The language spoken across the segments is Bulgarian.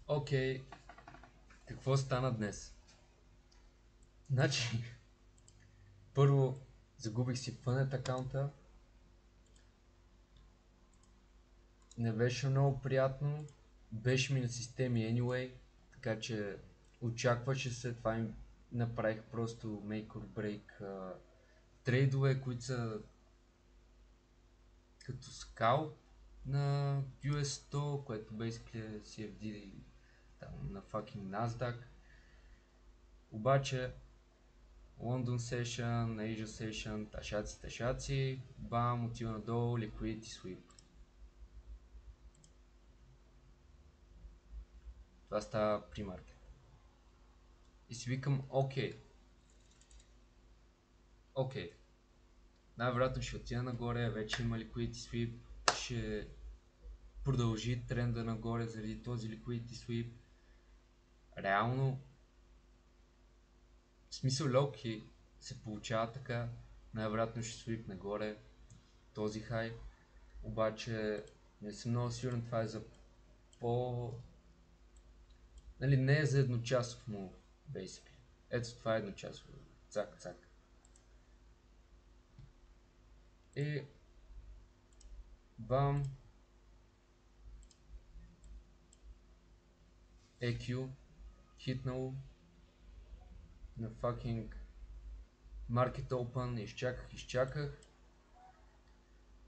Окей, какво стана днес? Значи, първо загубих си Funnet акаунта. Не беше много приятно. Беше ми на системи anyway, така че очакваше се. Това им направих просто make or break трейдове, които са като скал на US100, което basically е CFD там, на fucking NASDAQ. Обаче London Session, Asia Session, ташаци, бам, отива надолу, Liquidity Sweep. Това става при маркет. И си викам, окей. Най-вероятно ще отида нагоре, вече има Liquidity Sweep, ще продължи тренда нагоре заради този Liquidity Sweep. Реално, в смисъл локи се получава така, най-вероятно ще свип нагоре този хай, обаче не съм много сигурен, това е за нали, не е за едночасов мув, basically. Ето това е едночасов, цак. И бам, EQ, хитнало на fucking Market Open, изчаках,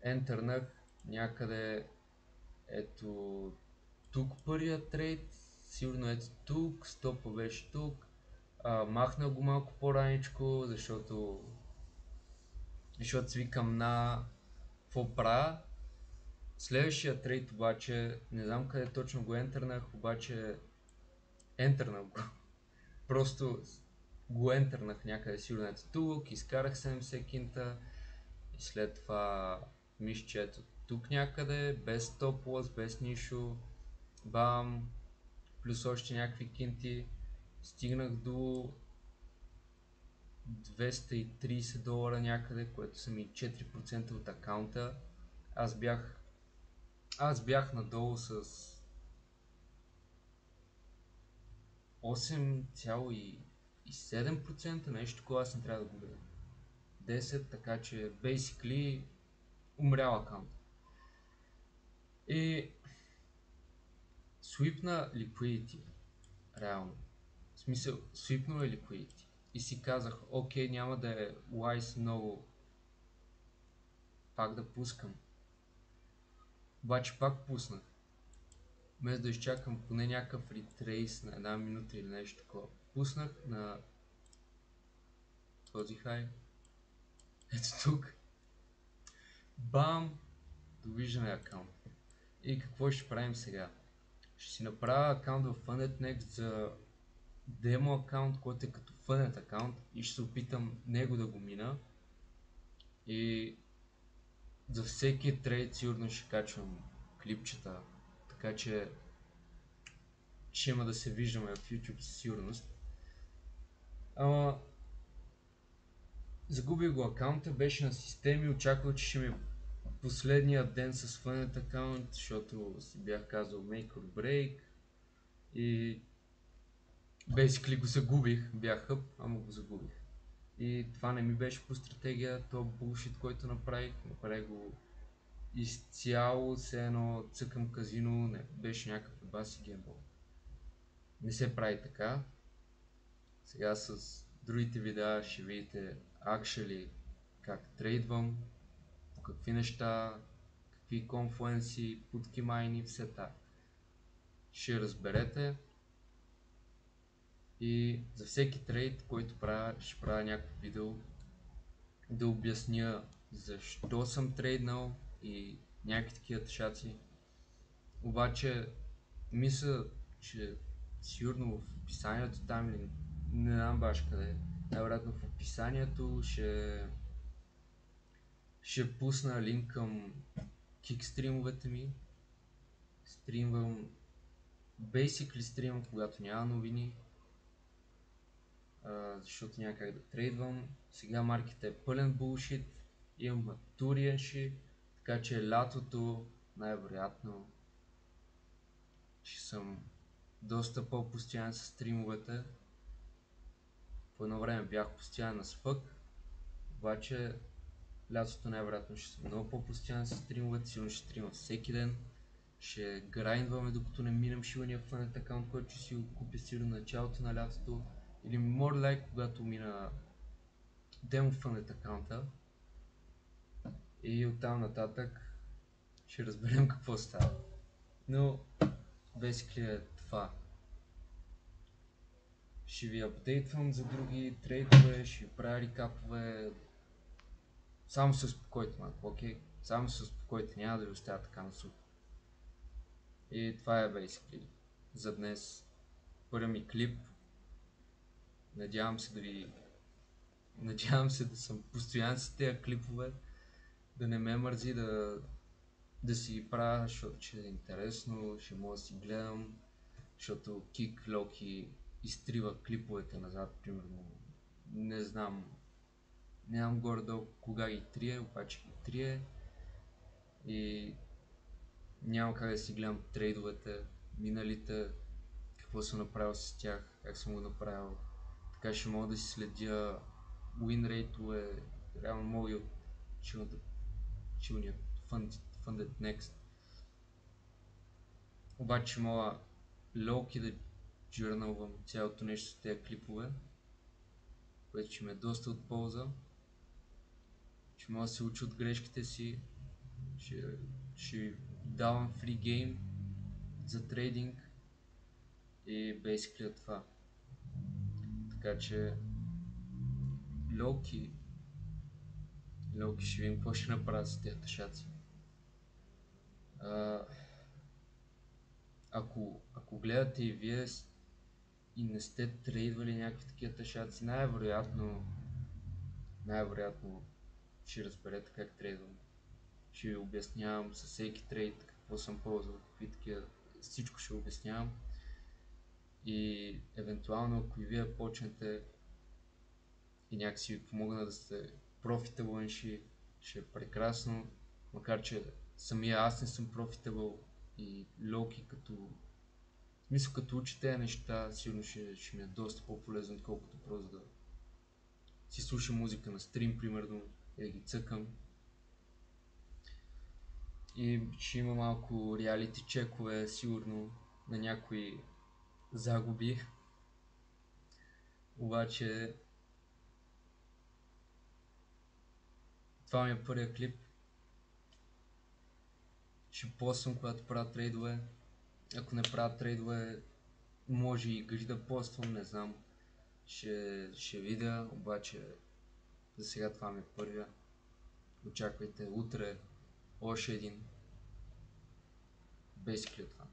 ентернах някъде, ето тук първия трейд, сигурно ето тук, стопа беше тук, махнах го малко по-раничко, защото си викам на какво правя. Следващия трейд обаче, не знам къде точно го ентернах, обаче ентернах го. Просто го ентернах някъде сигурно ето тук, изкарах 70 кинта и след това мисля, че ето тук някъде, без стоп лос, без нищо, бам, плюс още някакви кинти, стигнах до $230 някъде, което са ми 4% от акаунта. Аз бях надолу с 8,7%, нещо такова, аз не трябва да губя 10, така че basically умрял акаунт. И свипна liquidity, реално. В смисъл, свипнал е liquidity. И си казах, окей, няма да е wise много пак да пускам. Обаче пак пуснах. Вместо да изчакам поне някакъв ретрейс на една минута или нещо такова. Пуснах на този хай. Ето тук. Бам! Довиждане акаунт. И какво ще правим сега? Ще си направя акаунт в Funnet Next за демо акаунт, който е като Funnet акаунт и ще се опитам него да го мина. И за всеки трейд сигурно ще качвам клипчета, така че ще има да се виждаме в YouTube със сигурност. Ама загубих го акаунта, беше на системи, очаквах, че ще ми е последния ден с Funnet акаунт, защото си бях казал make or break и basically го загубих, бях хъп, ама го загубих. И това не ми беше по стратегия, то булшит, който направих го изцяло, все едно цъкам казино, не, беше някакъв баси геймбол. Не се прави така. Сега с другите видеа ще видите actually как трейдвам, по какви неща, какви конфлуенси, путки майни, все така. Ще разберете и за всеки трейд, който правя, ще правя някакво видео да обясня защо съм трейднал и някакви такива тъшаци. Обаче мисля, че сигурно в описанието там или не знам баш къде, най-вероятно в описанието ще пусна линк към кик стримовете ми. Стримвам, basically стримвам, когато няма новини, защото няма как да трейдвам. Сега маркета е пълен булшит, имам матуриен шит, така че лятото най-вероятно ще съм доста по-постоянен с стримовете. По едно време бях постоянен на спък, обаче лятото най-вероятно ще съм много по-постоянен с стримовете, сигурно ще стримам всеки ден. Ще грайндваме докато не минем шивания фънет акаунт, който ще си го купя сигурно началото на лятото. Или more like когато мина демо фънет акаунта. И оттам нататък ще разберем какво става. Но basically е това. Ще ви апдейтвам за други трейдове, ще ви правя рекапове. Само се успокойте малко, окей? Само се успокойте, няма да ви оставя така на сух. И това е basically за днес. Първи ми клип. Надявам се да съм постоянен с тези клипове, да не ме мързи, да си ги правя, защото ще е интересно, ще мога да си гледам, защото Кик Локи изтрива клиповете назад, примерно. Не знам, нямам горе-долу кога ги трие, обаче ги трие и няма как да си гледам трейдовете, миналите, какво съм направил с тях, как съм го направил. Така ще мога да си следя win rate-ове, реално мога и от чилния Funded Next. Обаче мога лоуки да джърналвам цялото нещо с тези клипове, което ще ме е доста от полза. Ще мога да се уча от грешките си, ще ви давам фри гейм за трейдинг и basically е това. Така че лоуки ще видим какво ще направя с тези тъшаци. Ако гледате и вие и не сте трейдвали някакви такива тъшаци, най-вероятно ще разберете как трейдвам. Ще ви обяснявам със всеки трейд какво съм ползвал, какви такива, всичко ще обяснявам. И евентуално ако и вие почнете и някакси ви помогна да сте профитабълни, ще е прекрасно. Макар че самия аз не съм профитабъл и лоуки като учите тези неща, сигурно ще ми е доста по-полезно, отколкото просто да си слушам музика на стрим, примерно, и да ги цъкам. И ще има малко реалити чекове, сигурно, на някои загуби. Обаче, това ми е първият клип. Ще поствам, когато правя трейдове. Ако не правя трейдове, може и гри да поствам, не знам. Ще видя, обаче за сега това ми е първия. Очаквайте утре още един. Basically това.